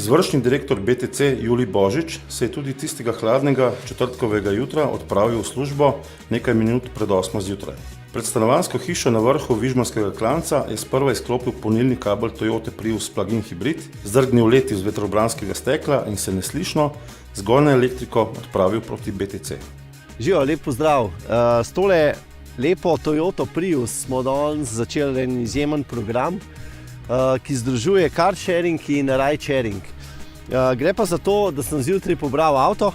Izvršni direktor BTC Julij Božič se je tudi tistega hladnega četrtkovega jutra odpravil v službo nekaj minut pred 8 zjutraj. Pred stanovanjsko hišo na vrhu Vižmarskega klanca je sprva izklopil polnilni kabel Toyota Prius plug-in hibrid, zdrgnil led iz vetrobranskega stekla in se neslišno z gornjo elektriko odpravil proti BTC. Živijo, lep pozdrav. S tole lepo Toyota Prius smo danes začeli en izjemen program, ki združuje car sharing in ride sharing. Gre pa za to, da sem zjutraj pobral avto,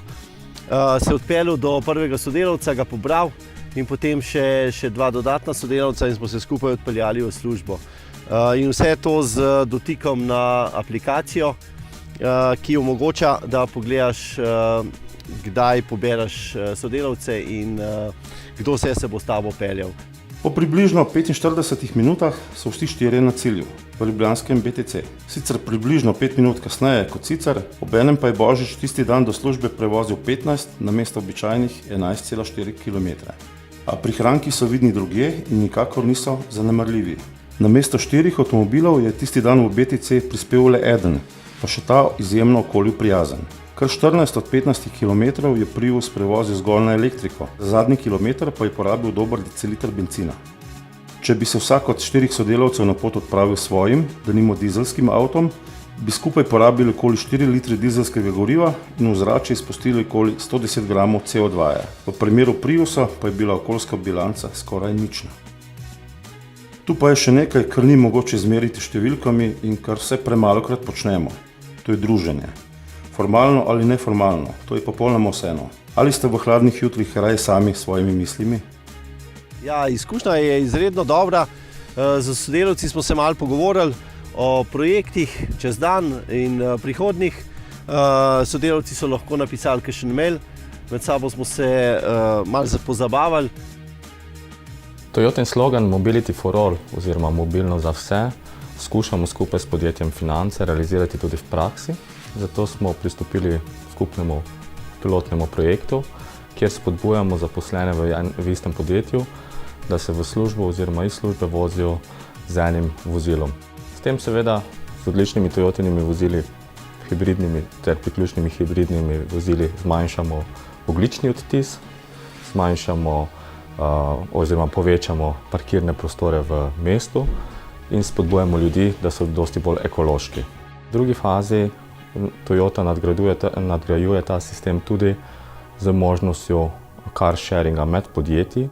se odpeljal do prvega sodelavca, ga pobral in potem še dva dodatna sodelavca in smo se skupaj odpeljali v službo. In vse to z dotikom na aplikacijo, ki omogoča, da pogledaš, kdaj poberaš sodelavce in kdo vse se bo s tabo peljal. Po približno 45 minutah so vsi štirje na cilju, v ljubljanskem BTC. Sicer približno 5 minut kasneje kot sicer, obenem pa je Božič tisti dan do službe prevozil 15 namesto običajnih 11,4 km. A prihranki so vidni drugje in nikakor niso zanemarljivi. Namesto 4 avtomobilov je tisti dan v BTC prispel le eden, pa še ta izjemno okolju prijazen. Kar 14 od 15 km je Prius prevozil zgolj na elektriko, za zadnji kilometer pa je porabil dober deciliter bencina. Če bi se vsak od 4 sodelavcev na pot odpravil svojim, denimo dizelskim avtom, bi skupaj porabili okoli 4 litre dizelskega goriva in v zrače izpustili okoli 110 gramov CO2. V primeru Priusa pa je bila okoljska bilanca skoraj nična. Tu pa je še nekaj, kar ni mogoče izmeriti številkami in kar vse premalokrat počnemo. To je druženje. Formalno ali neformalno, to je popolnoma vseeno. Ali ste v hladnih jutrih raje sami s svojimi mislimi? Ja, izkušnja je izredno dobra. Z sodelavci smo se malo pogovorili o projektih čez dan in prihodnjih. Sodelavci so lahko napisali kakšen mail, med sabo smo se malo pozabavali. Toyotin slogan Mobility for all oziroma mobilno za vse skušamo skupaj s podjetjem Finance realizirati tudi v praksi. Zato smo pristopili skupnemu pilotnemu projektu, kjer spodbujamo zaposlene v istem podjetju, da se v službo oziroma iz službe vozijo z enim vozilom. S tem seveda z odličnimi Toyotinimi vozili, hibridnimi ter priključnimi hibridnimi vozili zmanjšamo ogljični odtis, zmanjšamo oziroma povečamo parkirne prostore v mestu in spodbujamo ljudi, da so dosti bolj ekološki. V drugi fazi Toyota nadgrajuje ta sistem tudi z možnostjo car sharinga med podjetji.